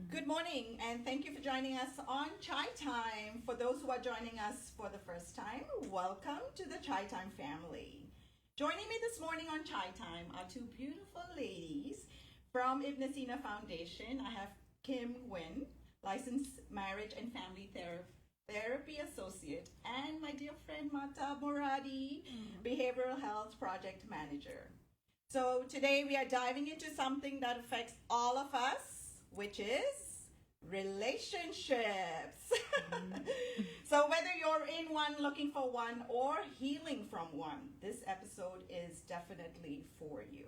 Good morning, and thank you for joining us on Chai Time. For those who are joining us for the first time, welcome to the Chai Time family. Joining me this morning on Chai Time are two beautiful ladies from Sina Foundation. I have Kim Nguyen, licensed marriage and family therapy associate, and my dear friend Mahtab Moradi, behavioral health project manager. So today we are diving into something that affects all of us, which is relationships. So whether you're in one, looking for one, or healing from one, this episode is definitely for you.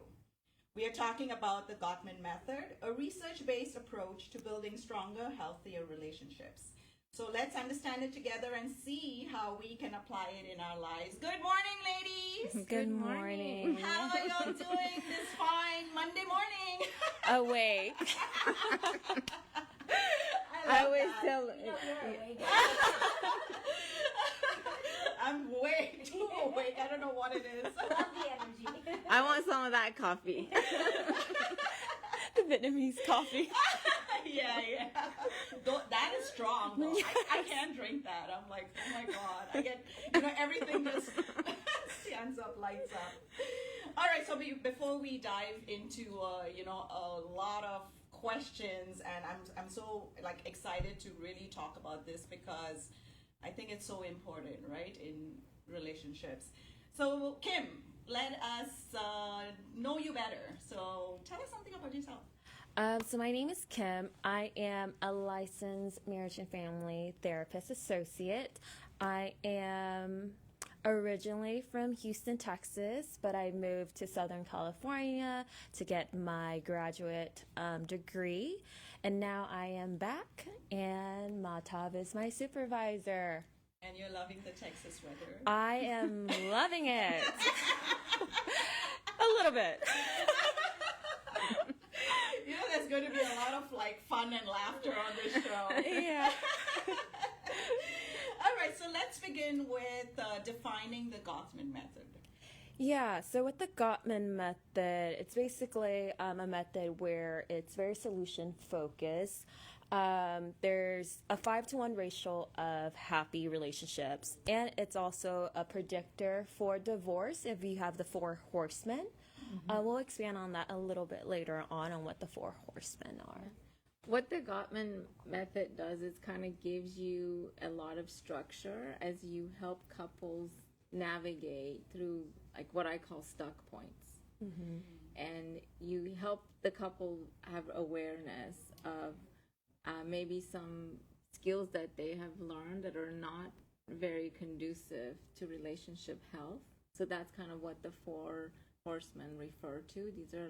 We are talking about the Gottman Method, a research-based approach to building stronger, healthier relationships. So let's understand it together and see how we can apply it in our lives. Good morning, ladies. Good morning. How are y'all doing this fine Monday morning? Awake. I was that. still. I'm way too awake. I don't know what it is. Love the energy. I want some of that coffee. The Vietnamese coffee. Yeah. That is strong, though. I can't drink that. I'm like, oh my God. I get, everything just stands up, lights up. All right, so before we dive into, a lot of questions, and I'm so, excited to really talk about this because I think it's so important, right, in relationships. So, Kim, let us know you better. So, tell us something about yourself. So my name is Kim. I am a licensed marriage and family therapist associate. I am originally from Houston, Texas, but I moved to Southern California to get my graduate degree. And now I am back, and Mahtab is my supervisor. And you're loving the Texas weather. I am loving it. A little bit. There's going to be a lot of fun and laughter on this show. Yeah. All right, so let's begin with defining the Gottman Method. Yeah, so with the Gottman Method, it's basically a method where it's very solution focused. There's a 5-to-1 ratio of happy relationships, and it's also a predictor for divorce if you have the 4 horsemen. We'll expand on that a little bit later on what the 4 horsemen are. What the Gottman method does is kind of gives you a lot of structure as you help couples navigate through what I call stuck points. And you help the couple have awareness of maybe some skills that they have learned that are not very conducive to relationship health. So that's kind of what the 4 horsemen refer to. These are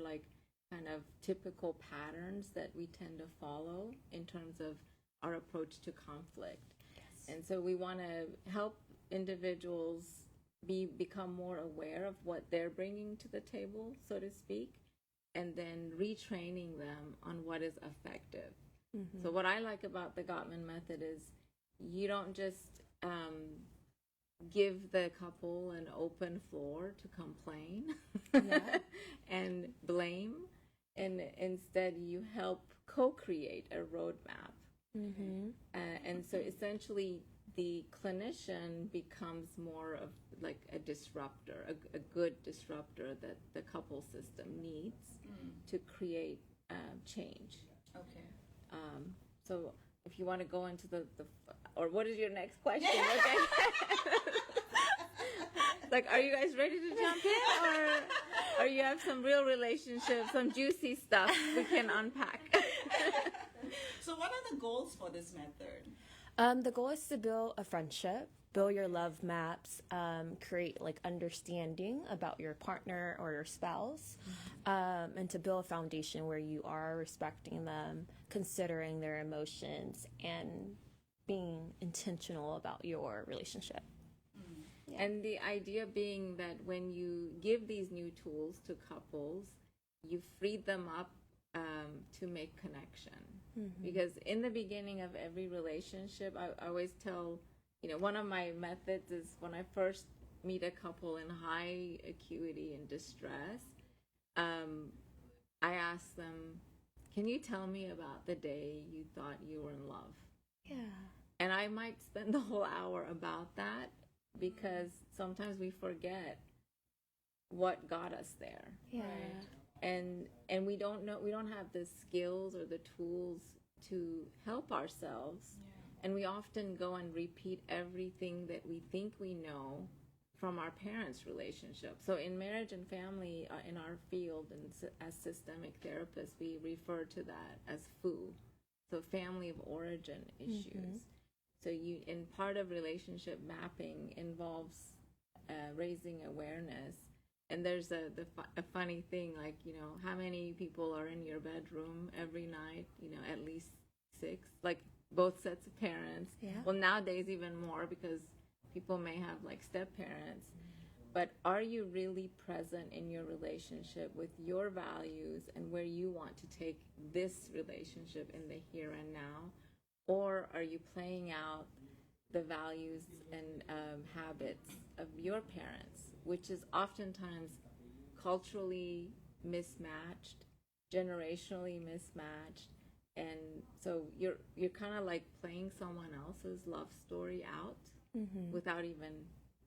kind of typical patterns that we tend to follow in terms of our approach to conflict. Yes. And so we want to help individuals become more aware of what they're bringing to the table, so to speak, and then retraining them on what is effective. So what I like about the Gottman Method is you don't just give the couple an open floor to complain and blame, and instead you help co-create a roadmap. And so essentially the clinician becomes more of a disruptor, a good disruptor that the couple system needs to create change. Okay. So if you want to go into or what is your next question? Okay. Are you guys ready to jump in, or you have some real relationships, some juicy stuff we can unpack? So what are the goals for this method? The goal is to build a friendship, build your love maps, create understanding about your partner or your spouse, and to build a foundation where you are respecting them, considering their emotions, and being intentional about your relationship. Yeah. And the idea being that when you give these new tools to couples, you free them up to make connection. Because in the beginning of every relationship, I always tell, one of my methods is when I first meet a couple in high acuity and distress, I ask them, can you tell me about the day you thought you were in love? Yeah. And I might spend the whole hour about that, because sometimes we forget what got us there. Yeah. And we don't have the skills or the tools to help ourselves. And we often go and repeat everything that we think we know from our parents' relationship. So in marriage and family, in our field, and as systemic therapists, we refer to that as FOO, so family of origin issues. So and part of relationship mapping involves raising awareness. And there's a funny thing, like, how many people are in your bedroom every night? At least 6, like both sets of parents. Yeah. Well, nowadays even more, because people may have like step parents. But are you really present in your relationship with your values and where you want to take this relationship in the here and now? Or are you playing out the values and habits of your parents, which is oftentimes culturally mismatched, generationally mismatched, and so you're kind of like playing someone else's love story out without even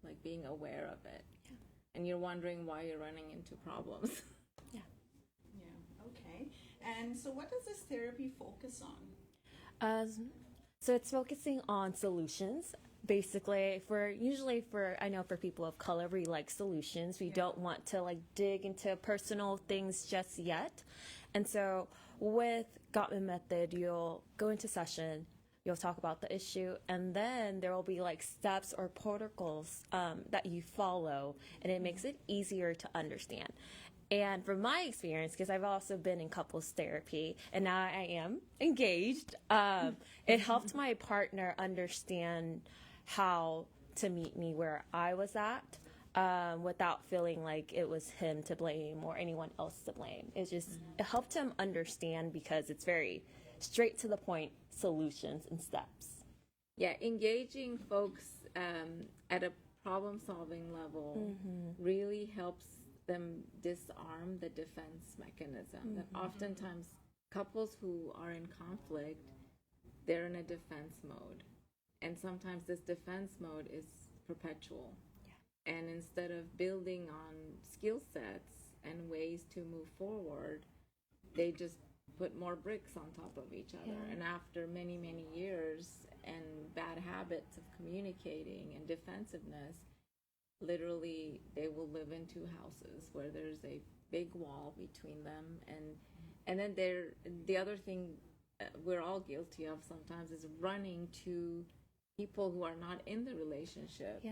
like being aware of it, and you're wondering why you're running into problems. Yeah. Okay. And so, what does this therapy focus on? So it's focusing on solutions. Basically, I know for people of color, we like solutions. We don't want to like dig into personal things just yet. And so with Gottman Method, you'll go into session, you'll talk about the issue, and then there will be like steps or protocols that you follow, and it makes it easier to understand. And from my experience, because I've also been in couples therapy, and now I am engaged, it helped my partner understand how to meet me where I was at, without feeling like it was him to blame or anyone else to blame. It helped him understand, because it's very straight to the point solutions and steps. Yeah, engaging folks at a problem-solving level really helps them disarm the defense mechanism. That oftentimes couples who are in conflict, they're in a defense mode. And sometimes this defense mode is perpetual. Yeah. And instead of building on skill sets and ways to move forward, they just put more bricks on top of each other. Yeah. And after many, many years and bad habits of communicating and defensiveness, literally they will live in 2 houses where there's a big wall between them. And then the other thing we're all guilty of sometimes is running to people who are not in the relationship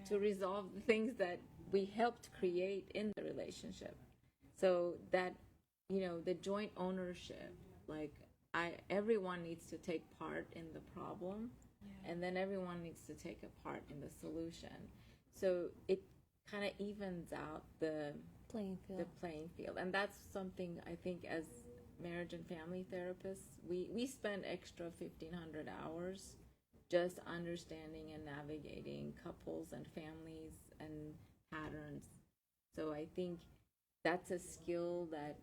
to resolve the things that we helped create in the relationship. So that, the joint ownership, like everyone needs to take part in the problem, and then everyone needs to take a part in the solution. So it kind of evens out the playing field. And that's something I think as marriage and family therapists, we spend extra 1,500 hours just understanding and navigating couples and families and patterns. So I think that's a skill that,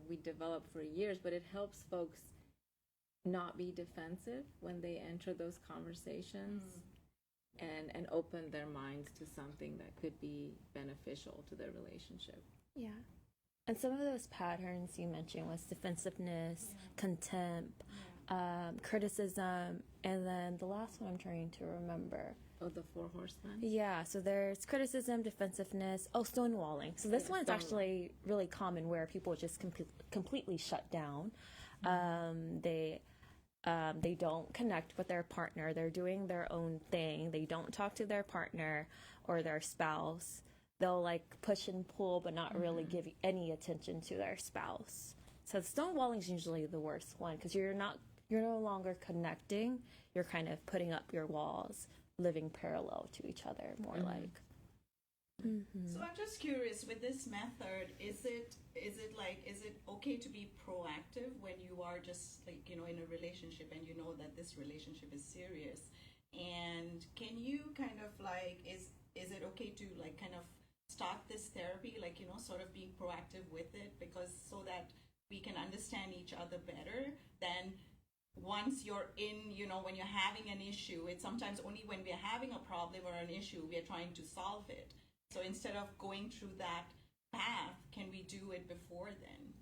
we develop for years, but it helps folks not be defensive when they enter those conversations and open their minds to something that could be beneficial to their relationship. Yeah. And some of those patterns you mentioned was defensiveness, contempt, criticism, and then the last one I'm trying to remember. Oh, the 4 horsemen? Yeah, so there's criticism, defensiveness, stonewalling. So this one's actually really common, where people just completely shut down. They don't connect with their partner. They're doing their own thing. They don't talk to their partner or their spouse. They'll like push and pull, but not really give any attention to their spouse. So stonewalling is usually the worst one, because you're no longer connecting. You're kind of putting up your walls, living parallel to each other, more like. So I'm just curious, with this method, is it okay to be proactive when you are just like, in a relationship and you know that this relationship is serious? And can you kind of like, is it okay to like kind of start this therapy, like, sort of being proactive with it, because so that we can understand each other better than once you're in, when you're having an issue. It's sometimes only when we're having a problem or an issue, we're trying to solve it. So instead of going through that path, can we do it before then?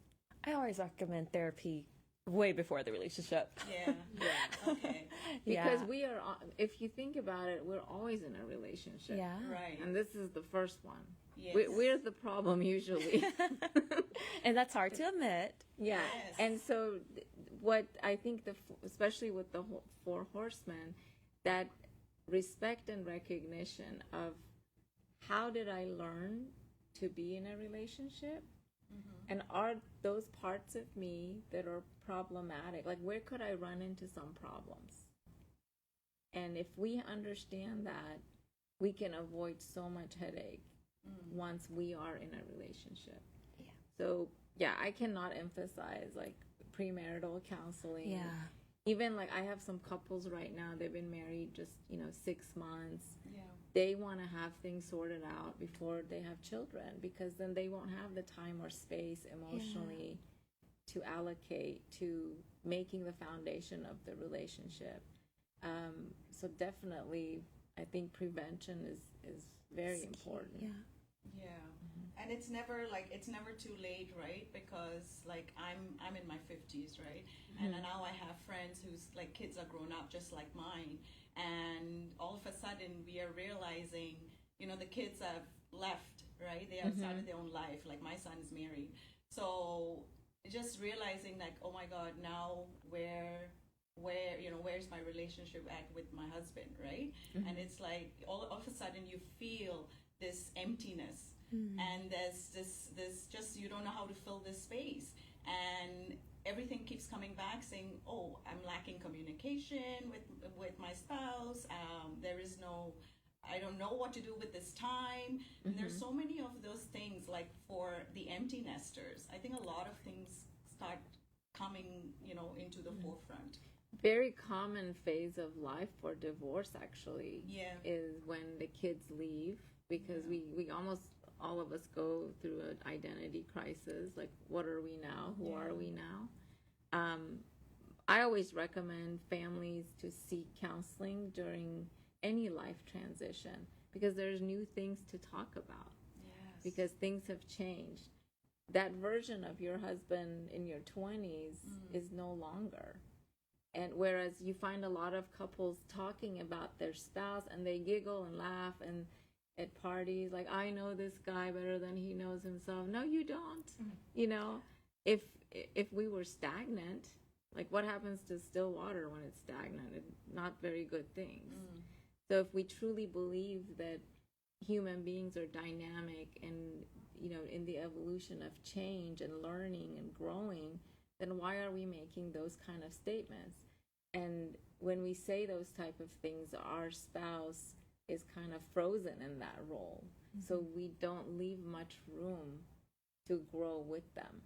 I always recommend therapy way before the relationship. Yeah. Okay. Because we are, if you think about it, we're always in a relationship. Yeah. Right. And this is the first one. Yes. We're the problem usually. And that's hard to admit. Yeah. Yes. And so what I think, especially with the four horsemen, that respect and recognition of how did I learn to be in a relationship? Mm-hmm. And are those parts of me that are problematic? Like, where could I run into some problems? And if we understand that, we can avoid so much headache once we are in a relationship. Yeah. So, yeah, I cannot emphasize, like, premarital counseling. Yeah. Even, like, I have some couples right now, they've been married just, 6 months. Yeah. They want to have things sorted out before they have children, because then they won't have the time or space emotionally to allocate to making the foundation of the relationship. So definitely, I think prevention is very important. Yeah. Yeah. And it's never too late, right? Because like I'm in my 50s, right? And now I have friends whose like kids are grown up just like mine, and all of a sudden we are realizing, the kids have left, right? They have started their own life. Like my son is married, so just realizing like, oh my God, now where's my relationship at with my husband, right? And it's like all of a sudden you feel this emptiness. And there's this just, you don't know how to fill this space, and everything keeps coming back saying, oh, I'm lacking communication with my spouse. I don't know what to do with this time. And there's so many of those things, like for the empty nesters. I think a lot of things start coming, into the forefront. Very common phase of life for divorce actually is when the kids leave, because we almost, all of us go through an identity crisis. Like, what are we now? Who are we now? I always recommend families to seek counseling during any life transition, because there's new things to talk about. Yes. Because things have changed. That version of your husband in your 20s is no longer. And whereas you find a lot of couples talking about their spouse and they giggle and laugh and at parties, like, I know this guy better than he knows himself. No, you don't. If we were stagnant, like, what happens to still water when it's stagnant? Not very good things. So if we truly believe that human beings are dynamic and, in the evolution of change and learning and growing, then why are we making those kind of statements? And when we say those type of things, our spouse is kind of frozen in that role. So we don't leave much room to grow with them.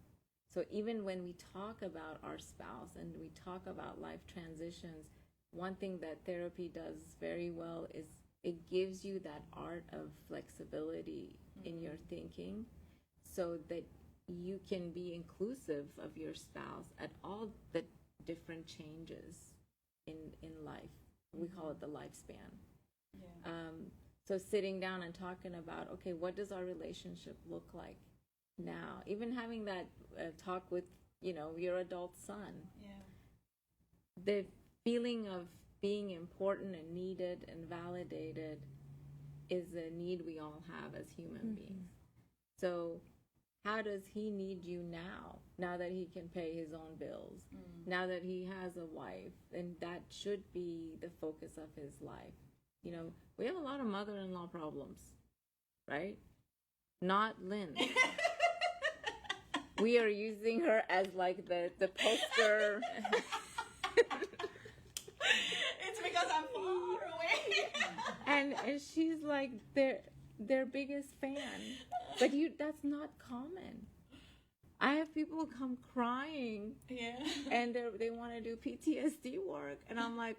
So even when we talk about our spouse and we talk about life transitions, one thing that therapy does very well is it gives you that art of flexibility in your thinking, so that you can be inclusive of your spouse at all the different changes in life. We call it the lifespan. So sitting down and talking about, okay, what does our relationship look like now? Even having that talk with, your adult son. The feeling of being important and needed and validated is a need we all have as human beings. So how does he need you now that he can pay his own bills, now that he has a wife? And that should be the focus of his life. We have a lot of mother-in-law problems, right? Not Lynn. We are using her as like the poster. It's because I'm far away. and she's like their biggest fan. But that's not common. I have people come crying. And they want to do PTSD work, and I'm like,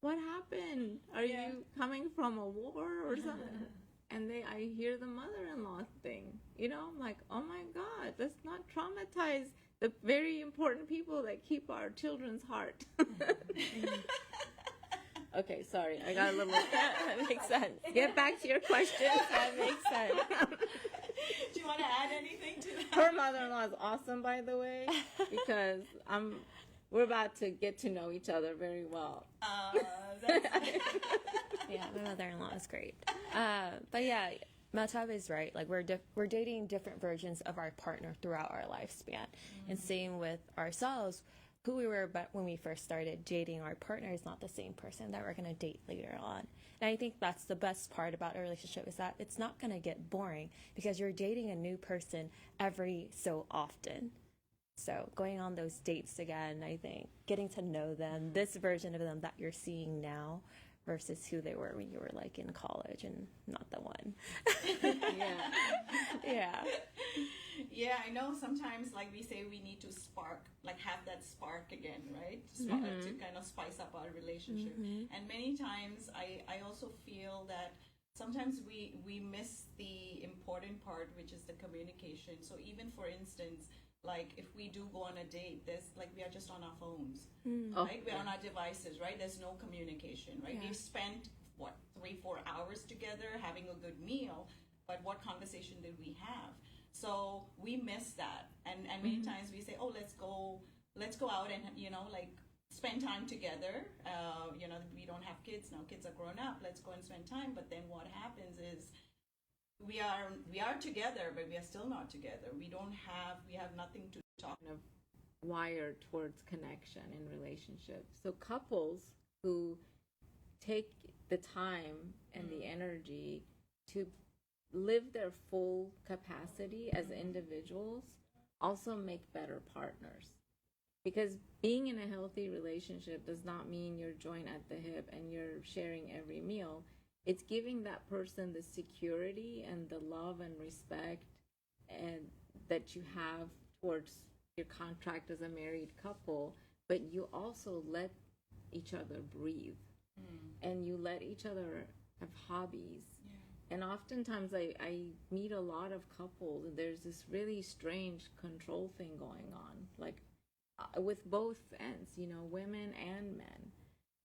what happened? Are you coming from a war or something? And I hear the mother-in-law thing. I'm like, oh my God, let's not traumatize the very important people that keep our children's heart. Okay, sorry, I got a little. That makes sense. Get back to your question. That makes sense. Do you want to add anything to that? Her mother-in-law is awesome, by the way, because we're about to get to know each other very well. That's Yeah, my mother-in-law is great. But yeah, Mahtab is right. Like we're dating different versions of our partner throughout our lifespan, and same with ourselves. Who we were but when we first started dating our partner is not the same person that we're going to date later on. And I think that's the best part about a relationship, is that it's not going to get boring because you're dating a new person every so often. So going on those dates again, I think getting to know them, this version of them that you're seeing now versus who they were when you were like in college and not the one. Yeah. Yeah, I know sometimes, like we say, we need to spark, like have that spark again, right? To kind of spice up our relationship. And many times I also feel that sometimes we miss the important part, which is the communication. So even for instance, like if we do go on a date, there's like we are just on our phones, right? We're on our devices, right? There's no communication, right? We've spent what 3-4 hours together having a good meal, but what conversation did we have? So we miss that, and many times we say, oh, let's go out and like spend time together. We don't have kids now; kids are grown up. Let's go and spend time. But then what happens is we are together, but we are still not together. We have nothing to talk. Kind of wired towards connection in relationships. So couples who take the time and the energy to live their full capacity as individuals also make better partners. Because being in a healthy relationship does not mean you're joined at the hip and you're sharing every meal. It's giving that person the security and the love and respect and that you have towards your contract as a married couple, but you also let each other breathe and you let each other have hobbies. And oftentimes I meet a lot of couples and there's this really strange control thing going on, like with both ends, women and men.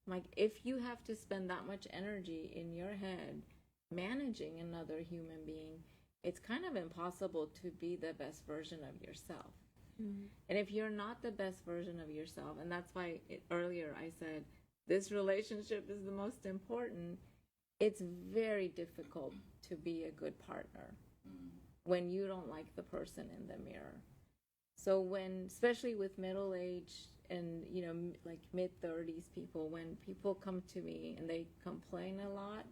Like if you have to spend that much energy in your head managing another human being, it's kind of impossible to be the best version of yourself. And if you're not the best version of yourself, and that's why earlier I said this relationship is the most important, it's very difficult to be a good partner when you don't like the person in the mirror. So especially with middle age and, like mid-30s people, when people come to me and they complain a lot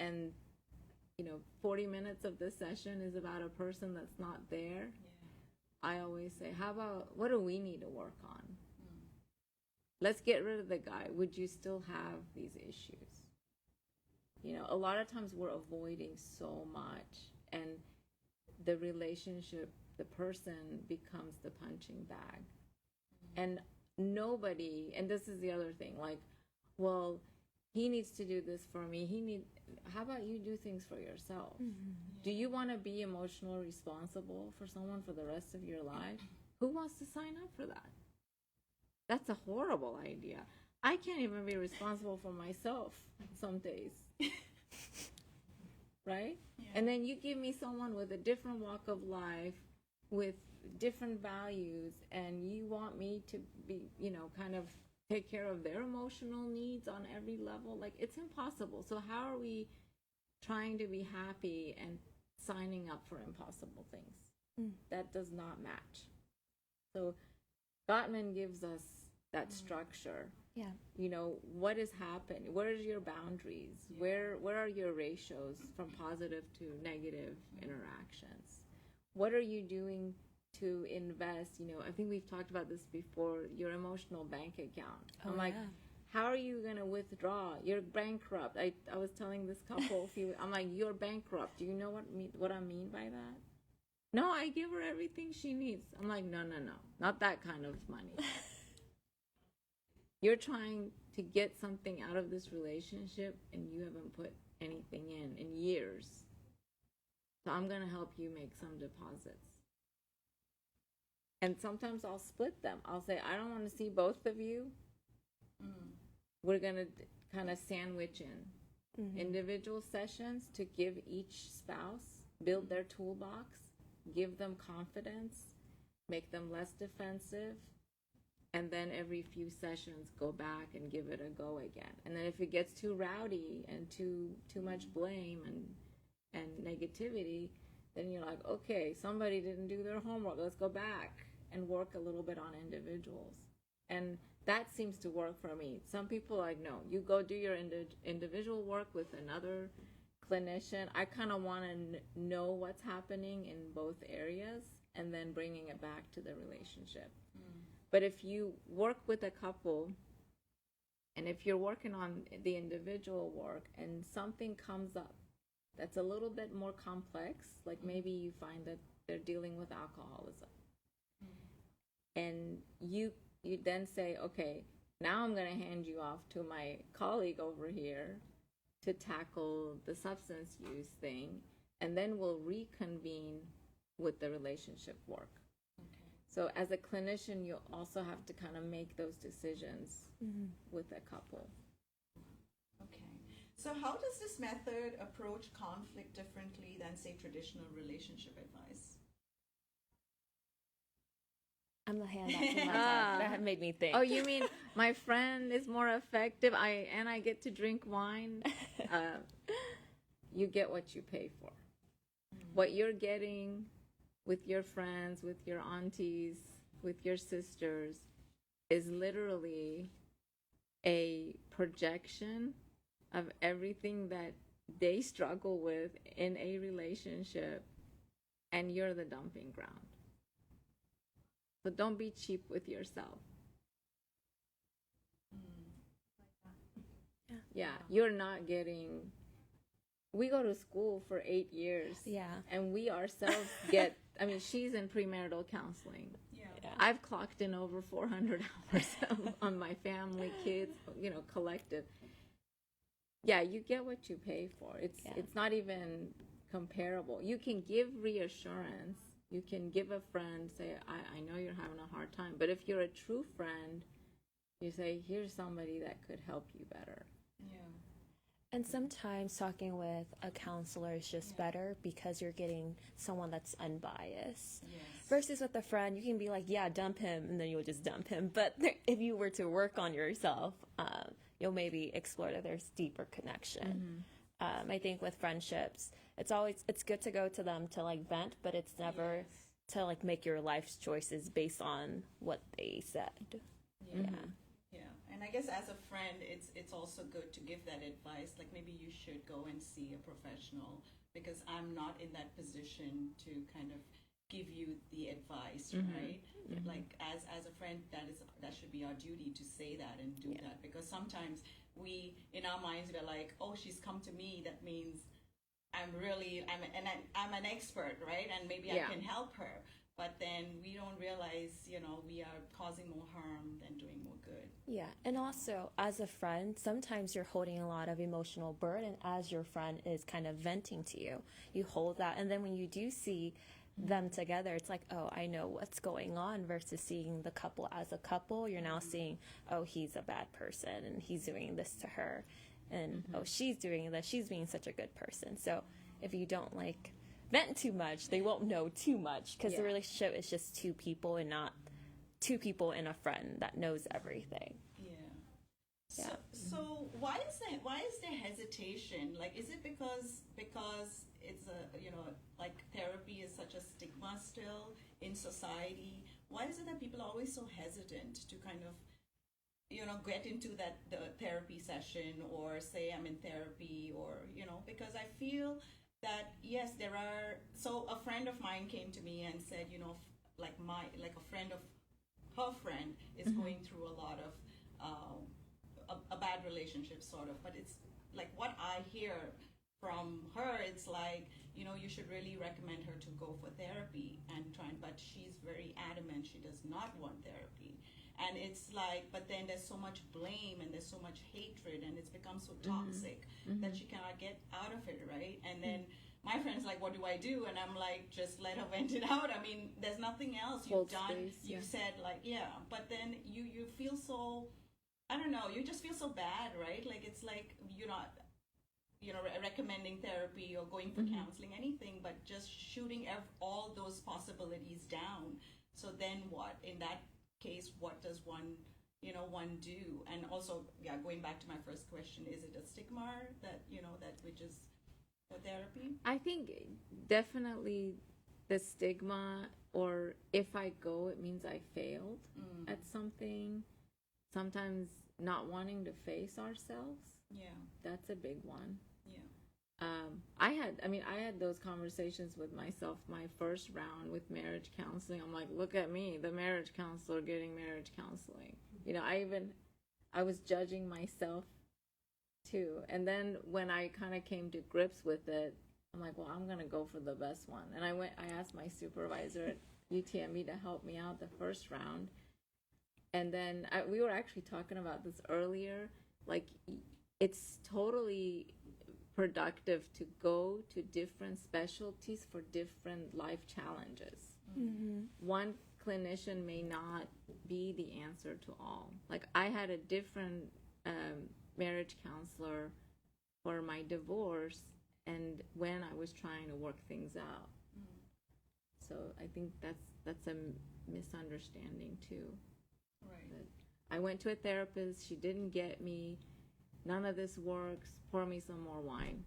and, 40 minutes of the session is about a person that's not there, I always say, what do we need to work on? Let's get rid of the guy. Would you still have these issues? A lot of times we're avoiding so much, and the relationship, the person becomes the punching bag. And nobody, and this is the other thing, like, well, he needs to do this for me. How about you do things for yourself? Do you want to be emotionally responsible for someone for the rest of your life? Who wants to sign up for that? That's a horrible idea. I can't even be responsible for myself some days. Right? Yeah. And then you give me someone with a different walk of life, with different values, and you want me to be, kind of take care of their emotional needs on every level. Like, it's impossible. So how are we trying to be happy and signing up for impossible things? That does not match. So Gottman gives us that structure. Yeah. What is happening? Where is your boundaries? Where are your ratios from positive to negative interactions? What are you doing to invest? I think we've talked about this before, your emotional bank account. I'm like, how are you going to withdraw? You're bankrupt. I was telling this couple I'm like, you're bankrupt. Do you know what I mean by that? No, I give her everything she needs. I'm like, no, not that kind of money. You're trying to get something out of this relationship and you haven't put anything in years. So I'm going to help you make some deposits. And sometimes I'll split them. I'll say, I don't want to see both of you. We're going to kind of sandwich in individual sessions to give each spouse, build their toolbox, give them confidence, make them less defensive, and then every few sessions go back and give it a go again. And then if it gets too rowdy and too much blame and negativity, then you're like, okay, somebody didn't do their homework. Let's go back and work a little bit on individuals. And that seems to work for me. Some people are like, no, you go do your individual work with another clinician. I kind of want to know what's happening in both areas and then bringing it back to the relationship. But if you work with a couple, and if you're working on the individual work and something comes up that's a little bit more complex, like maybe you find that they're dealing with alcoholism, and you then say, okay, now I'm going to hand you off to my colleague over here to tackle the substance use thing, and then we'll reconvene with the relationship work. So as a clinician, you also have to kind of make those decisions with a couple. Okay. So how does this method approach conflict differently than, say, traditional relationship advice? I'm the hand that's in my time. That made me think. Oh, you mean my friend is more effective? I get to drink wine. You get what you pay for. What you're getting with your friends, with your aunties, with your sisters, is literally a projection of everything that they struggle with in a relationship, and you're the dumping ground. So don't be cheap with yourself. Yeah, you're not getting... We go to school for 8 years. Yeah. And we ourselves get... I mean, she's in premarital counseling. Yeah. I've clocked in over 400 hours on my family, kids, collective. Yeah, you get what you pay for. It's not even comparable. You can give reassurance. You can give a friend, say, I know you're having a hard time. But if you're a true friend, you say, here's somebody that could help you better. Yeah. And sometimes talking with a counselor is just better because you're getting someone that's unbiased. Yes. Versus with a friend, you can be like, yeah, dump him, and then you'll just dump him. But if you were to work on yourself, you'll maybe explore that there's deeper connection. I think with friendships, it's good to go to them to like vent, but it's never to like make your life's choices based on what they said. Yeah. And I guess as a friend, it's also good to give that advice. Like maybe you should go and see a professional, because I'm not in that position to kind of give you the advice, right? Like as a friend, that should be our duty to say that and do that, because sometimes we, in our minds, we're like, oh, she's come to me, that means I'm an expert, right? And maybe I can help her. But then we don't realize, we are causing more harm than doing more good. Yeah, and also as a friend, sometimes you're holding a lot of emotional burden as your friend is kind of venting to you. You hold that, and then when you do see them together, it's like, oh, I know what's going on, versus seeing the couple as a couple. You're now seeing, oh, he's a bad person, and he's doing this to her, and oh, she's doing this, she's being such a good person. So if you don't vent too much, they won't know too much, because the relationship is just two people and not two people and a friend that knows everything. So why is there hesitation? Like, is it because it's therapy is such a stigma still in society? Why is it that people are always so hesitant to kind of get into the therapy session, or say I'm in therapy, or because I feel that yes, there are. So a friend of mine came to me and said, a friend of her friend is going through a lot of a bad relationship, sort of. But it's like what I hear from her, it's like, you should really recommend her to go for therapy and but she's very adamant she does not want therapy. And it's like, but then there's so much blame and there's so much hatred, and it's become so toxic that she cannot get out of it, right? And then my friend's like, what do I do? And I'm like, just let her vent it out. I mean, there's nothing else you've Hold done. space, You yeah. said like, yeah, but then you feel so, I don't know, you just feel so bad, right? Like it's like you're not, recommending therapy or going for counseling, anything, but just shooting all those possibilities down. So then what? In that case, what does one do? And also, yeah, going back to my first question, is it a stigma that, that which is for therapy? I think definitely the stigma, or if I go, it means I failed at something. Sometimes not wanting to face ourselves. Yeah. That's a big one. Yeah. I had those conversations with myself my first round with marriage counseling. I'm like, look at me, the marriage counselor getting marriage counseling. I was judging myself too. And then when I kind of came to grips with it, I'm like, well, I'm going to go for the best one. And I asked my supervisor at UTME to help me out the first round. And then we were actually talking about this earlier. Like, it's totally productive to go to different specialties for different life challenges. One clinician may not be the answer to all. Like, I had a different marriage counselor for my divorce and when I was trying to work things out. So I think that's a misunderstanding too. Right. That I went to a therapist, she didn't get me, none of this works, pour me some more wine.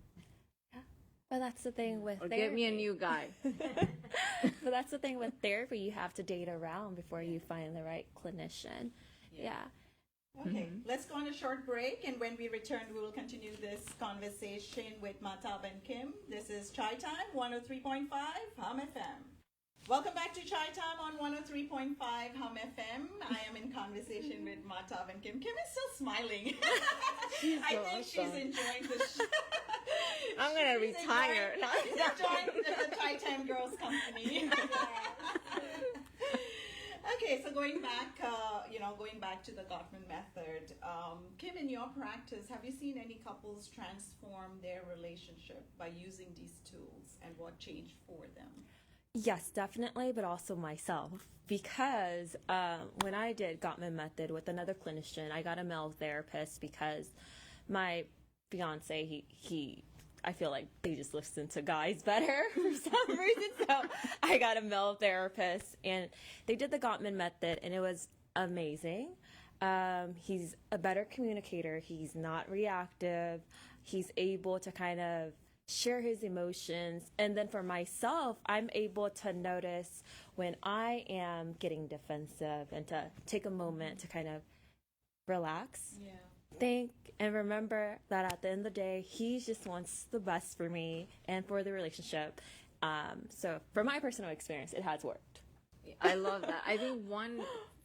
But that's the thing with Or therapy. get me a new guy. But that's the thing with therapy. You have to date around before you find the right clinician. Yeah. Okay, let's go on a short break, and when we return, we will continue this conversation with Mahtab and Kim. This is Chai Time, 103.5 Hum FM. Welcome back to Chai Time on 103.5 Hum FM. I am in conversation with Mahtab and Kim. Kim is still smiling. I think she's enjoying the show. I'm going to retire. She's enjoying the Chai Time Girls company. Okay, so going back to the Gottman Method, Kim, in your practice, have you seen any couples transform their relationship by using these tools, and what changed for them? Yes, definitely, but also myself. Because when I did Gottman Method with another clinician, I got a male therapist because my fiance, I feel like they just listen to guys better for some reason. So I got a male therapist, and they did the Gottman Method, and it was amazing. He's a better communicator. He's not reactive. He's able to kind of share his emotions. And then for myself, I'm able to notice when I am getting defensive and to take a moment to kind of relax, think, and remember that at the end of the day, he just wants the best for me and for the relationship. So from my personal experience, it has worked. I love that. I think one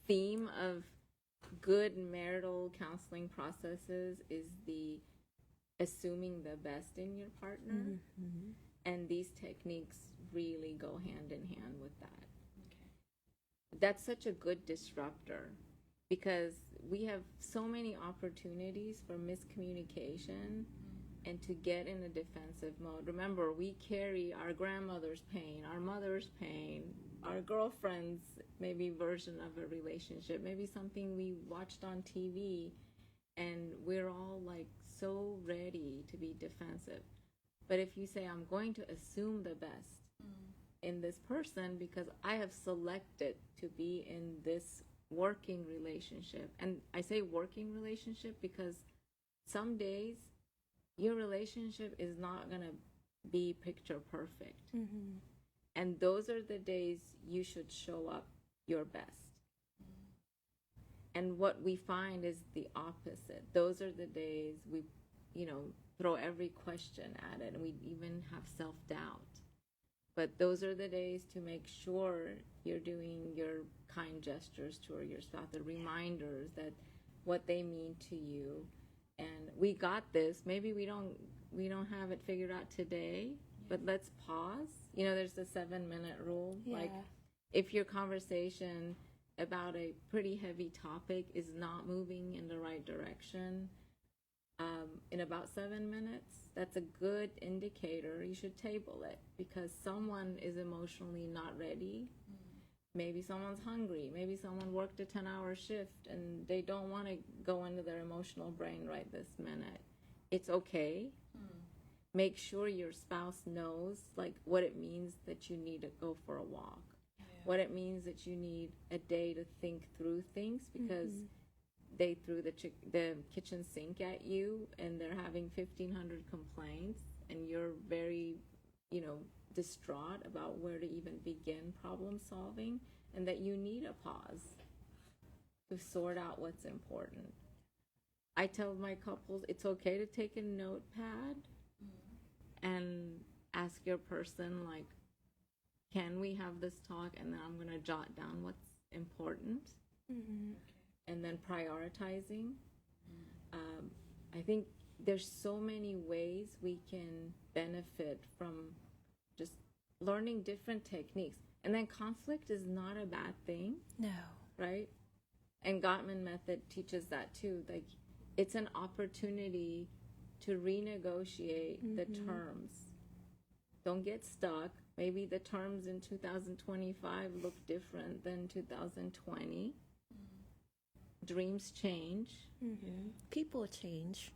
theme of good marital counseling processes is the assuming the best in your partner. And these techniques really go hand in hand with that. That's such a good disruptor, because we have so many opportunities for miscommunication and to get in a defensive mode. Remember, we carry our grandmother's pain, our mother's pain, our girlfriend's maybe version of a relationship, maybe something we watched on TV, and we're all like so ready to be defensive. But if you say, I'm going to assume the best in this person because I have selected to be in this working relationship. And I say working relationship because some days your relationship is not going to be picture perfect. And those are the days you should show up your best. And what we find is the opposite. Those are the days we, throw every question at it, and we even have self-doubt. But those are the days to make sure you're doing your kind gestures toward your spouse, the reminders that what they mean to you. And we got this. Maybe we don't have it figured out today, but let's pause. There's the 7-minute rule. Like, if your conversation about a pretty heavy topic is not moving in the right direction, in about 7 minutes, that's a good indicator. You should table it because someone is emotionally not ready. Maybe someone's hungry. Maybe someone worked a 10-hour shift and they don't want to go into their emotional brain right this minute. It's okay. Make sure your spouse knows like what it means that you need to go for a walk. What it means that you need a day to think through things because they threw the kitchen sink at you and they're having 1,500 complaints and you're very, distraught about where to even begin problem solving, and that you need a pause to sort out what's important. I tell my couples it's okay to take a notepad and ask your person, like, can we have this talk? And then I'm going to jot down what's important. And then prioritizing. I think there's so many ways we can benefit from just learning different techniques. And then conflict is not a bad thing. No. Right? And Gottman Method teaches that too. Like, it's an opportunity to renegotiate the terms. Don't get stuck. Maybe the terms in 2025 look different than 2020. Dreams change. People change.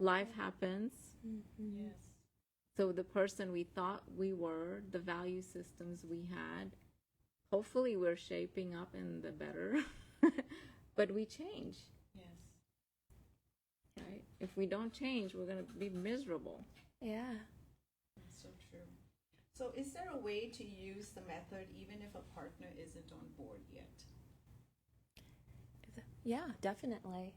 Life happens. Yes. So the person we thought we were, the value systems we had, hopefully we're shaping up in the better. But we change. Yes. Right? If we don't change, we're going to be miserable. Yeah. That's so true. So is there a way to use the method even if a partner isn't on board yet? Yeah, definitely.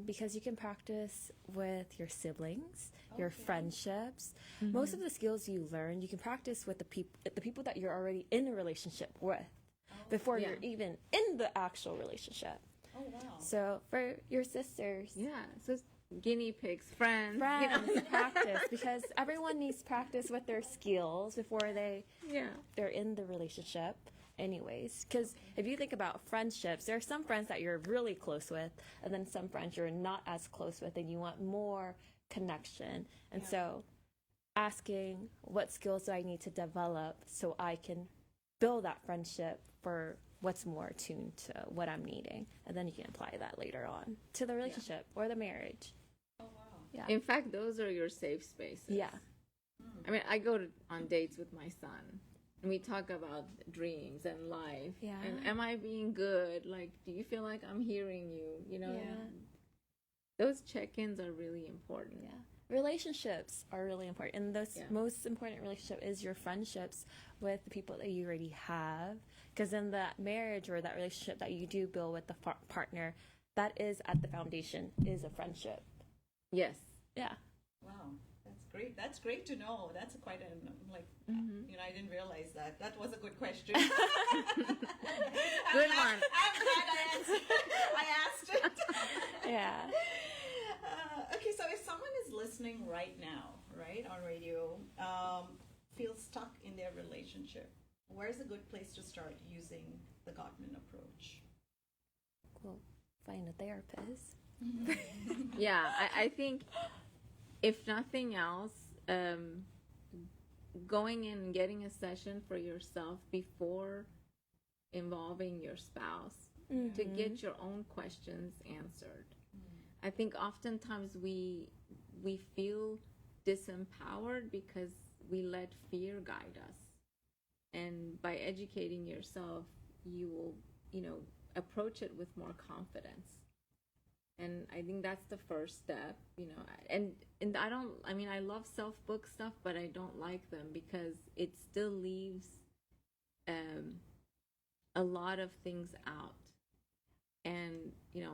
Because you can practice with your siblings, your friendships. Most of the skills you learn, you can practice with the people that you're already in a relationship with before you're even in the actual relationship. Oh, wow. So for your sisters, Yeah, so guinea pigs, friends. practice, because everyone needs practice with their skills before they're in the relationship. Anyways, because if you think about friendships, there are some friends that you're really close with, and then some friends you're not as close with, and you want more connection. And so asking, what skills do I need to develop so I can build that friendship for what's more attuned to what I'm needing, and then you can apply that later on to the relationship or the marriage. Oh, wow. Yeah. In fact, those are your safe spaces. Yeah. I mean, I go on dates with my son, and we talk about dreams and life. Yeah. And am I being good? Like, do you feel like I'm hearing you? Yeah. Those check-ins are really important. Yeah. Relationships are really important. And the most important relationship is your friendships with the people that you already have. Because in that marriage or that relationship that you do build with the partner, that is at the foundation, is a friendship. Yes. Yeah. Wow. That's great. That's great to know. That's quite a, I didn't realize that. That was a good question. Good one. I'm glad I asked it. Yeah. Okay, so if someone is listening right now, right, on radio, feels stuck in their relationship, where's a good place to start using the Gottman approach? Well, find a therapist. Yeah, I think if nothing else, going in and getting a session for yourself before involving your spouse to get your own questions answered. I think oftentimes we feel disempowered because we let fear guide us. And by educating yourself, you will, approach it with more confidence. And I think that's the first step, and I love self-book stuff, but I don't like them because it still leaves a lot of things out. And,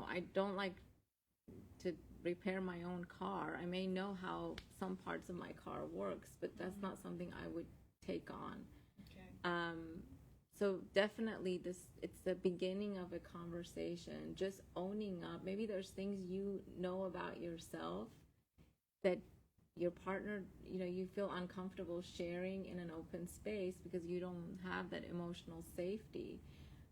I don't like to repair my own car. I may know how some parts of my car works, but that's not something I would take on. Okay. So definitely it's the beginning of a conversation, just owning up. Maybe there's things you know about yourself that your partner, you feel uncomfortable sharing in an open space because you don't have that emotional safety.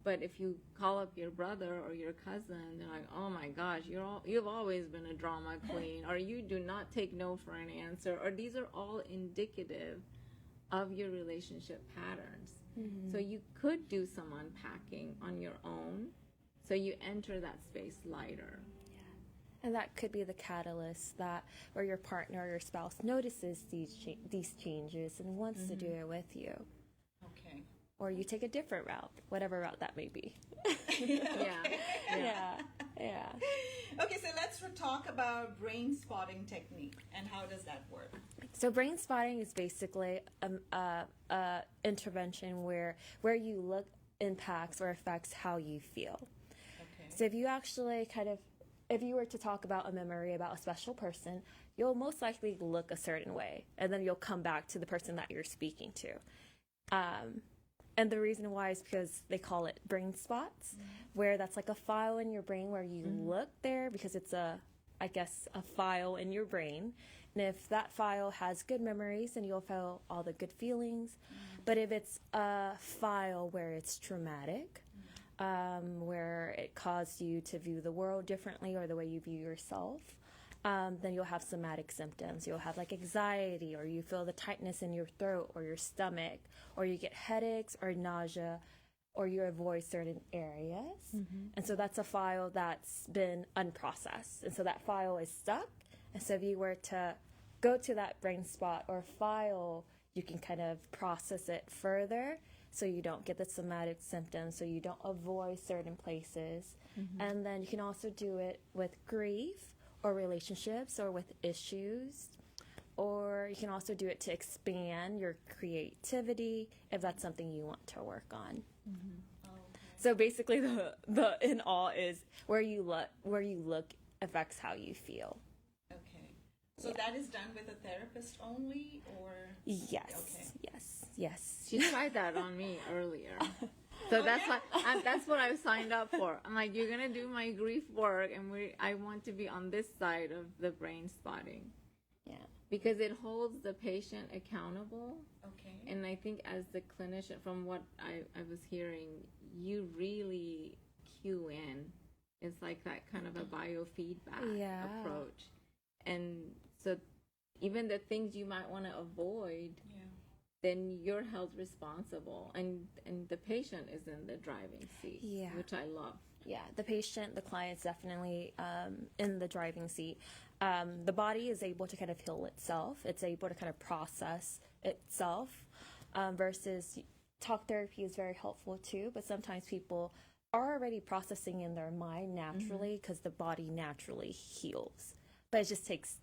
But if you call up your brother or your cousin, they're like, "Oh my gosh, you've always been a drama queen," or "You do not take no for an answer," or these are all indicative of your relationship patterns. Mm-hmm. So you could do some unpacking on your own, so you enter that space lighter. And that could be the catalyst that where your partner or your spouse notices these changes and wants to do it with you. Okay. Or you take a different route, whatever route that may be. Yeah. Okay, so let's talk about brain spotting technique and how does that work? So brain spotting is basically a intervention where you look impacts or affects how you feel. Okay. So if you actually if you were to talk about a memory about a special person, you'll most likely look a certain way, and then you'll come back to the person that you're speaking to. And the reason why is because they call it brain spots, where that's like a file in your brain where you look there because it's a file in your brain. And if that file has good memories, then you'll feel all the good feelings. But if it's a file where it's traumatic, where it caused you to view the world differently or the way you view yourself, then you'll have somatic symptoms. You'll have like anxiety, or you feel the tightness in your throat or your stomach, or you get headaches or nausea, or you avoid certain areas. And so that's a file that's been unprocessed. And so that file is stuck. And so if you were to go to that brain spot or file, you can kind of process it further so you don't get the somatic symptoms, so you don't avoid certain places. And then you can also do it with grief or relationships or with issues, or you can also do it to expand your creativity if that's something you want to work on. So basically the in all is where you look affects how you feel. Okay. So that is done with a therapist only, or? Yes. Okay. Yes. She tried that on me earlier. So that's what I signed up for. I'm like, you're gonna do my grief work, and I want to be on this side of the brain spotting. Yeah. Because it holds the patient accountable. Okay. And I think as the clinician, from what I was hearing, you really cue in. It's like that kind of a biofeedback approach. And so even the things you might want to avoid, then you're held responsible, and the patient is in the driving seat, which I love. Yeah, the client's definitely in the driving seat. The body is able to kind of heal itself. It's able to kind of process itself, versus talk therapy is very helpful too, but sometimes people are already processing in their mind naturally because the body naturally heals. But it just takes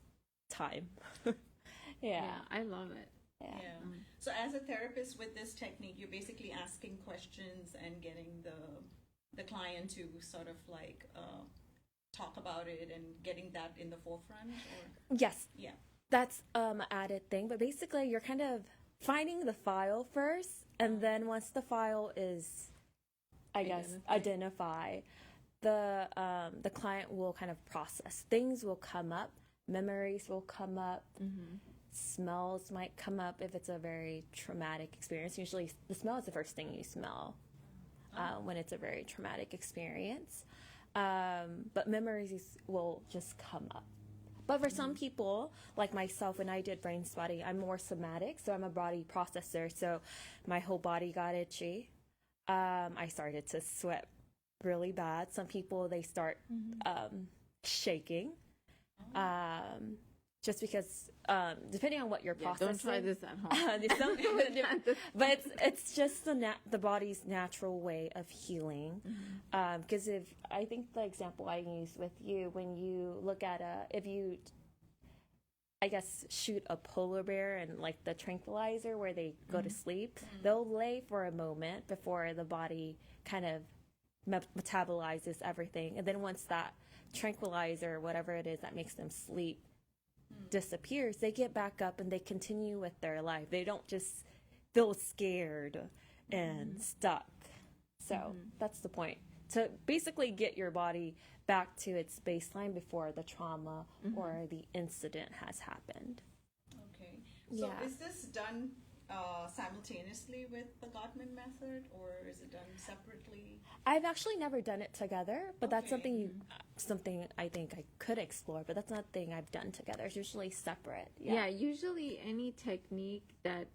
time. Yeah, I love it. Yeah. So as a therapist with this technique, you're basically asking questions and getting the client to sort of like talk about it and getting that in the forefront? Or? Yes. Yeah. That's an added thing. But basically, you're kind of finding the file first, and then once the file is, identify, the client will kind of process. Things will come up. Memories will come up. Smells might come up if it's a very traumatic experience. Usually the smell is the first thing you smell when it's a very traumatic experience. But memories will just come up. But for some people, like myself, when I did brain spotting, I'm more somatic, so I'm a body processor. So my whole body got itchy. I started to sweat really bad. Some people, they start shaking. Just because, depending on what you're processing. Don't try this at home. But it's just the body's natural way of healing. Because I think the example I used with you, when you look at if you, shoot a polar bear and like the tranquilizer where they go to sleep, they'll lay for a moment before the body kind of metabolizes everything. And then once that tranquilizer, whatever it is that makes them sleep, disappears, they get back up and they continue with their life. They don't just feel scared and stuck. So that's the point. To basically get your body back to its baseline before the trauma or the incident has happened. Okay. So is this done simultaneously with the Gottman Method, or is it done separately? I've actually never done it together, but that's Okay. something I think I could explore, but that's not a thing I've done together. It's usually separate. Yeah, usually any technique that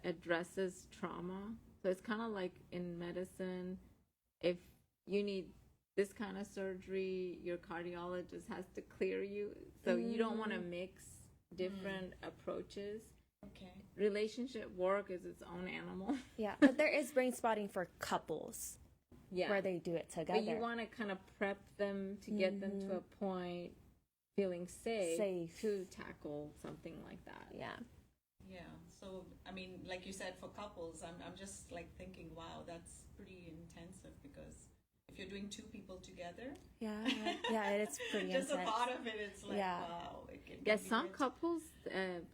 addresses trauma. So it's kind of like in medicine, if you need this kind of surgery, your cardiologist has to clear you. So you don't want to mix different approaches. Okay. Relationship work is its own animal. Yeah, but there is brain spotting for couples Yeah. where they do it together. But you want to kind of prep them to get them to a point feeling safe to tackle something like that. Yeah. Yeah. So, I mean, like you said, for couples, I'm just like thinking, wow, that's pretty intensive, because if you're doing two people together, Yeah, yeah, it's pretty just intense. the thought of it, it's like, Yeah. wow. It can Yeah, be some good. couples,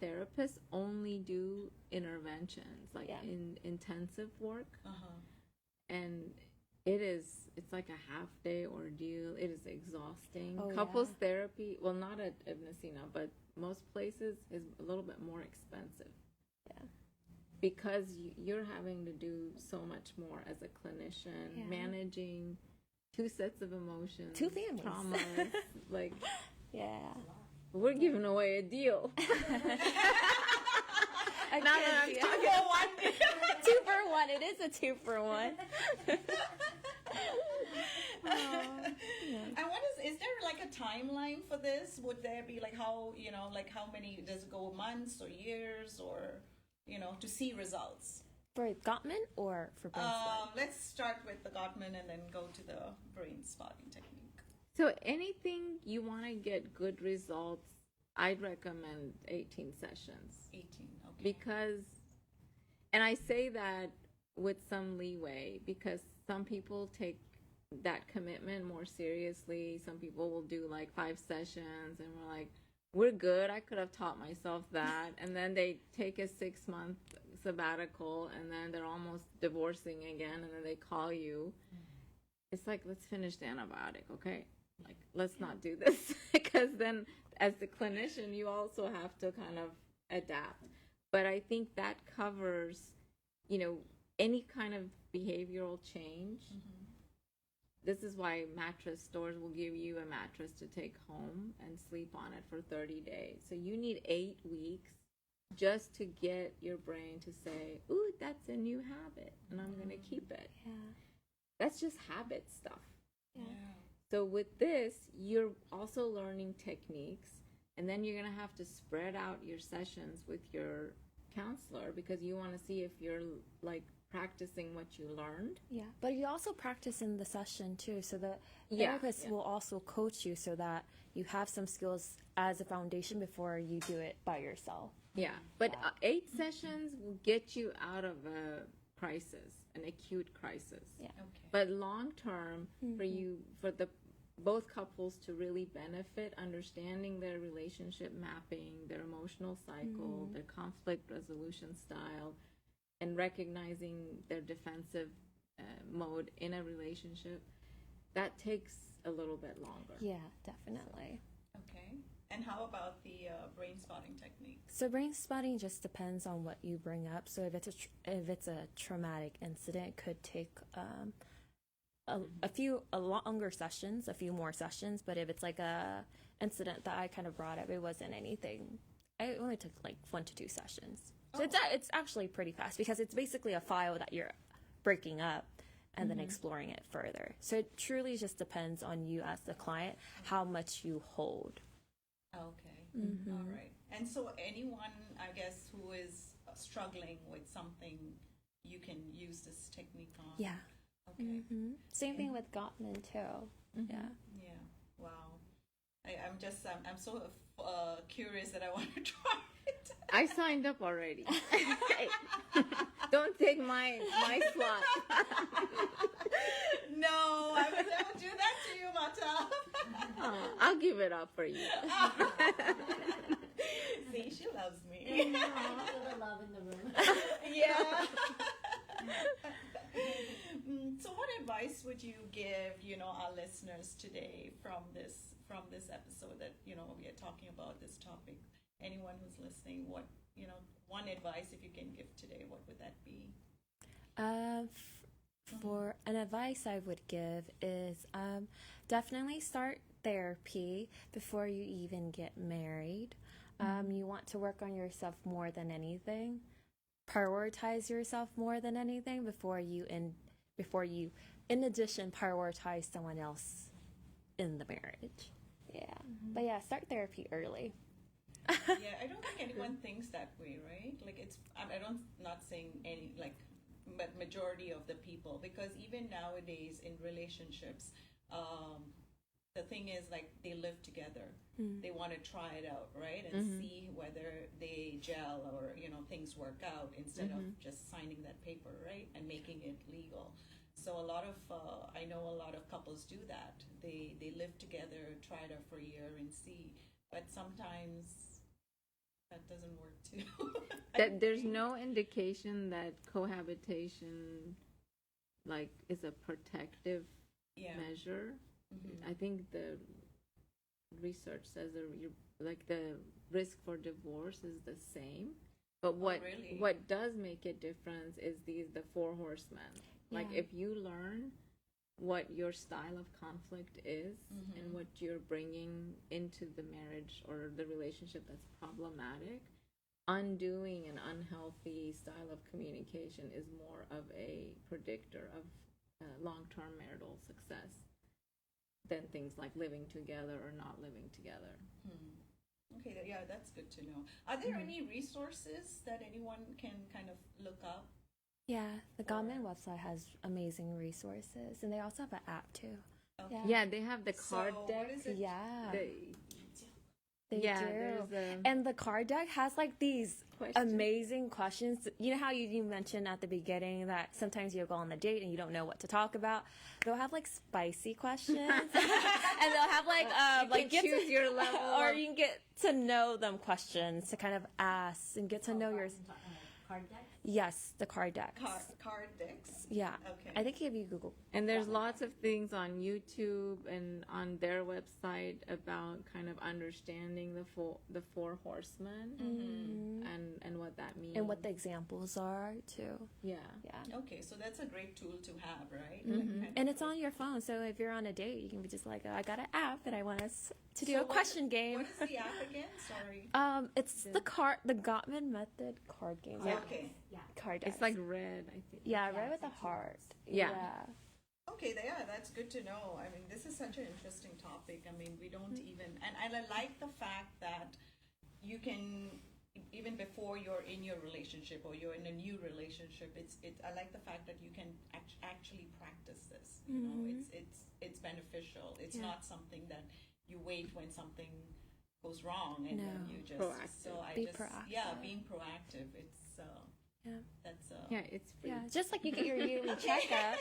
therapists only do interventions, like Yeah. in intensive work. Uh-huh. And it's like a half day ordeal. It is exhausting. Oh, Couples yeah. therapy, well, not at Ibn Sina, but most places is a little bit more expensive. Yeah. Because you're having to do so much more as a clinician, Yeah. managing two sets of emotions, Two families. traumas. Like, Yeah. we're giving away a deal. I Now can't that I'm see- talking- 2 for 1. It is a 2 for 1. And what is there like a timeline for this? Would there be like how, like how many, does it go months or years, or, to see results? For Gottman or for brain spotting? Let's start with the Gottman and then go to the brain spotting technique. So anything you want to get good results, I'd recommend 18 sessions. 18, okay. Because, and I say that with some leeway, because some people take that commitment more seriously. Some people will do like 5 sessions and we're like, we're good. I could have taught myself that. And then they take a 6-month sabbatical and then they're almost divorcing again. And then they call you. It's like, let's finish the antibiotic, okay? Like, let's not do this. Because then as the clinician, you also have to kind of adapt. But I think that covers, any kind of behavioral change. This is why mattress stores will give you a mattress to take home and sleep on it for 30 days. So you need 8 weeks just to get your brain to say, ooh, that's a new habit and I'm going to keep it. Yeah. That's just habit stuff. Yeah. So with this, you're also learning techniques, and then you're going to have to spread out your sessions with your counselor, because you want to see if you're like practicing what you learned. Yeah, but you also practice in the session too, so the Yeah, therapist yeah. will also coach you so that you have some skills as a foundation before you do it by yourself. Yeah, but 8 sessions will get you out of a crisis, an acute crisis. Yeah. Okay. But long term, for both couples to really benefit, understanding their relationship mapping, their emotional cycle, their conflict resolution style, and recognizing their defensive mode in a relationship, that takes a little bit longer. Yeah, definitely. Okay. And how about the brain spotting technique? So brain spotting just depends on what you bring up. So if it's a traumatic incident, it could take a longer sessions, a few more sessions. But if it's like a incident that I kind of brought up, it wasn't anything. It only took like 1 to 2 sessions. So it's actually pretty fast, because it's basically a file that you're breaking up and then exploring it further. So it truly just depends on you as the client, how much you hold. Okay. All right. And so anyone, I guess, who is struggling with something, you can use this technique on? Yeah. Okay. Same thing with Gottman too. Yeah. Yeah. Wow. I'm so curious that I want to try it. I signed up already. Don't take my slot. No, I would never do that to you, Mahtab. I'll give it up for you. See, she loves me. Feel the love in the room. Yeah. So what advice would you give, our listeners today from this episode that, we are talking about this topic? Anyone who's listening, what one advice if you can give today, what would that be? For an advice I would give is definitely start therapy before you even get married. You want to work on yourself more than anything. Prioritize yourself more than anything before you, in addition, prioritize someone else in the marriage. Yeah. But yeah, start therapy early. Yeah, I don't think anyone thinks that way, right? Like I don't, not saying any, like, but majority of the people, because even nowadays in relationships, the thing is, like, they live together. They want to try it out, right? And see whether they gel or, things work out instead of just signing that paper, right? And making it legal. So a lot of, I know a lot of couples do that. They live together, try it out for a year and see. But sometimes that doesn't work too. That there's no indication that cohabitation, like, is a protective measure. I think the research says that the risk for divorce is the same. But what does make a difference is the four horsemen. Like, if you learn what your style of conflict is and what you're bringing into the marriage or the relationship that's problematic, undoing an unhealthy style of communication is more of a predictor of long-term marital success than things like living together or not living together. Okay, yeah, that's good to know. Are there any resources that anyone can kind of look up? Yeah, the Gottman website has amazing resources, and they also have an app too. Okay. Yeah, they have the card So deck. what is it? Yeah, They they there's do. a And the card deck has like these question. amazing questions. You know how you mentioned at the beginning that sometimes you'll go on the date and you don't know what to talk about? They'll have like spicy questions, and they'll have like you can choose your level, or you can get to know them questions to kind of ask and get to know your. Card deck? Yes, the card decks. Card decks. Yeah. Okay. I think if you Google. And there's lots of things on YouTube and on their website about kind of understanding the four horsemen and what that means And what the examples are too. yeah. Yeah. Okay, so that's a great tool to have, right? And it's on your phone, so if you're on a date, you can be just like, I got an app and I want us to do So a question game. What is the app again? Sorry. It's the Gottman Method card game. Yeah. Okay. Yeah. Card It's decks. like red, I think. yeah, Yeah, right with it's a like heart. Yeah. Okay, yeah, that's good to know. I mean, this is such an interesting topic. I mean, we don't even, and I like the fact that you can, even before you're in your relationship or you're in a new relationship, I like the fact that you can actually practice this. You know, it's beneficial. It's Yeah. not something that you wait when something goes wrong and then No. you just Proactive. So I Be just proactive. yeah, being proactive. It's Yeah. that's Yeah, it's free. Yeah, just like you get your yearly checkup.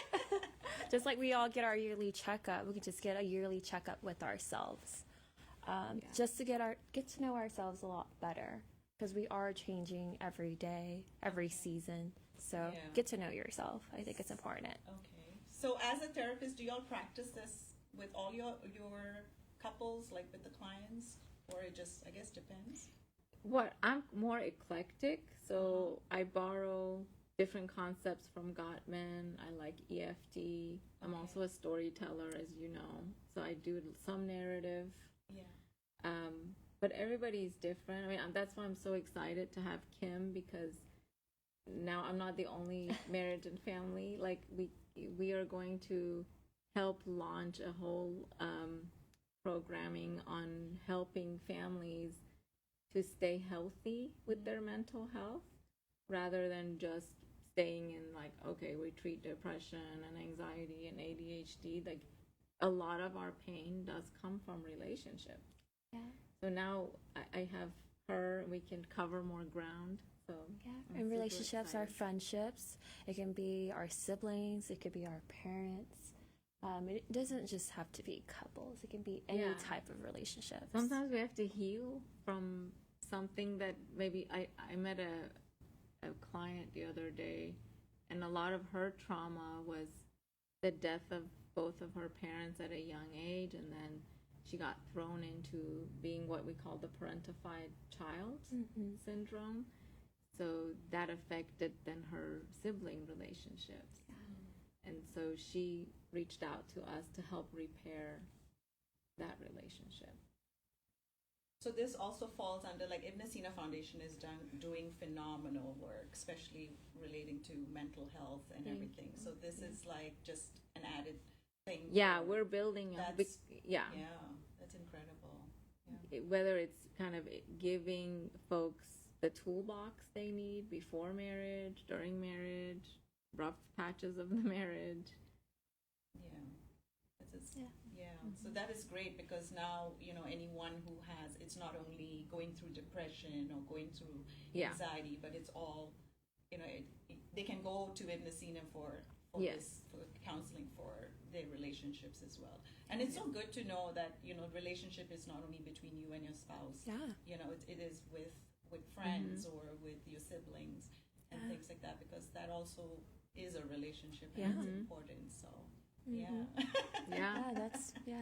Just like we all get our yearly checkup, we can just get a yearly checkup with ourselves, just to get to know ourselves a lot better, because we are changing every day, every season. So Yeah. get to know yourself. I think it's important. Okay. So as a therapist, do y'all practice this with all your couples, like with the clients, or it just, I guess, depends? What I'm more eclectic, so I borrow different concepts from Gottman. I like EFT. I'm also a storyteller, as you know, so I do some narrative. Yeah. But everybody's different. I mean, that's why I'm so excited to have Kim, because now I'm not the only marriage and family. Like, we are going to help launch a whole programming on helping families to stay healthy with their mental health, rather than just staying in, like, okay, we treat depression and anxiety and ADHD. Like, a lot of our pain does come from relationships. Yeah. So now I have her, we can cover more ground. So Yeah, I'm and super relationships are excited. friendships. It can be our siblings. It could be our parents. It doesn't just have to be couples. It can be any Yeah. type of relationship. Sometimes we have to heal from something that maybe I met a client the other day, and a lot of her trauma was the death of both of her parents at a young age, and then she got thrown into being what we call the parentified child syndrome. So that affected then her sibling relationships. And so she reached out to us to help repair that relationship. So this also falls under, like, if the Sina Foundation is doing phenomenal work, especially relating to mental health and everything. So this is like just an added thing. Yeah, we're building a big, yeah, that's incredible. Yeah. Whether it's kind of giving folks the toolbox they need before marriage, during marriage, rough patches of the marriage. So that is great, because now, anyone who has, it's not only going through depression or going through anxiety, but it's all, they can go to Ibn Sina for counseling for their relationships as well. And it's so good to know that, relationship is not only between you and your spouse. It is with friends or with your siblings and things like that, because that also is a relationship and it's important. So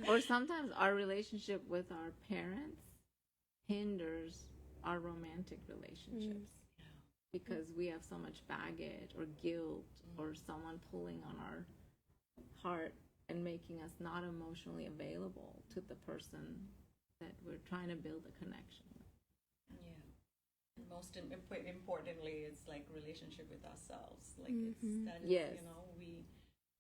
Or sometimes our relationship with our parents hinders our romantic relationships because we have so much baggage or guilt or someone pulling on our heart and making us not emotionally available to the person that we're trying to build a connection with. Most importantly, it's like relationship with ourselves. Like it's that is,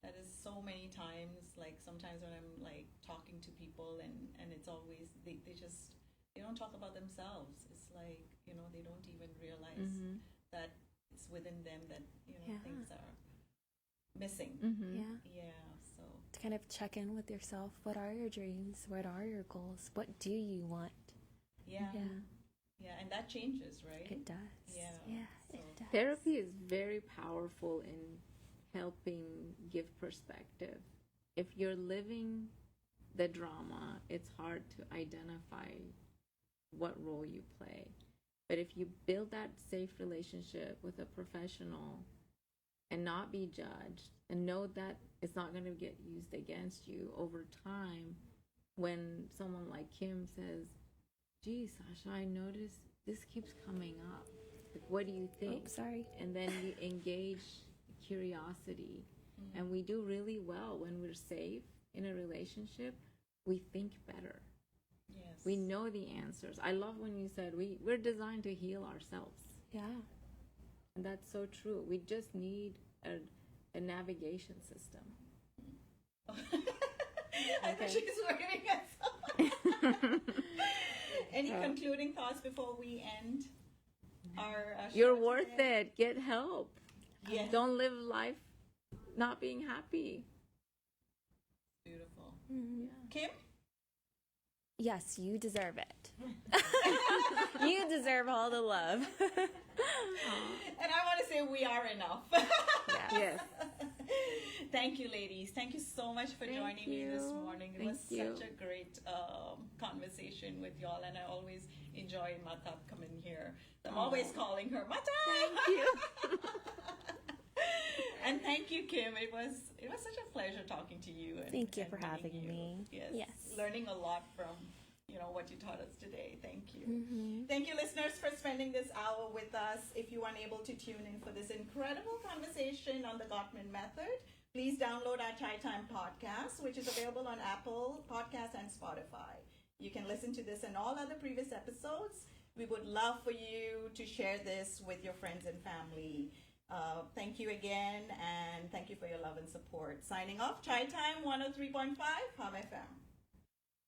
that is so many times, like sometimes when I'm like talking to people and it's always, they don't talk about themselves. It's like, they don't even realize that it's within them that, things are missing. So to kind of check in with yourself. What are your dreams? What are your goals? What do you want? And that changes, right? It does. It does. Therapy is very powerful in helping give perspective. If you're living the drama, it's hard to identify what role you play. But if you build that safe relationship with a professional and not be judged and know that it's not going to get used against you over time, when someone like Kim says, "Gee, Sasha, I noticed this keeps coming up. Like, what do you think?" Sorry. And then you engage curiosity. And we do really well when we're safe in a relationship. We think better. Yes. We know the answers. I love when you said we're designed to heal ourselves. And that's so true. We just need a navigation system. I think she's waving at someone. Any concluding thoughts before we end our show? You're worth it. Get help. Yes. Don't live life not being happy. Beautiful. Kim? Yes, you deserve it. You deserve all the love. And I want to say we are enough. Yes. Thank you, ladies. Thank you so much for joining me this morning. It was such a great conversation with y'all, and I always enjoy Mahtab coming here. I'm always calling her Mahtab. Thank you. And thank you, Kim. It was such a pleasure talking to you. Thank you for meeting having you. me. Yes. Learning a lot from what you taught us today. Thank you. Thank you, listeners, for spending this hour with us. If you weren't able to tune in for this incredible conversation on the Gottman Method, please download our Chai Time podcast, which is available on Apple Podcasts and Spotify. You can listen to this and all other previous episodes. We would love for you to share this with your friends and family. Thank you again, and thank you for your love and support. Signing off, Chai Time 103.5 Ham FM.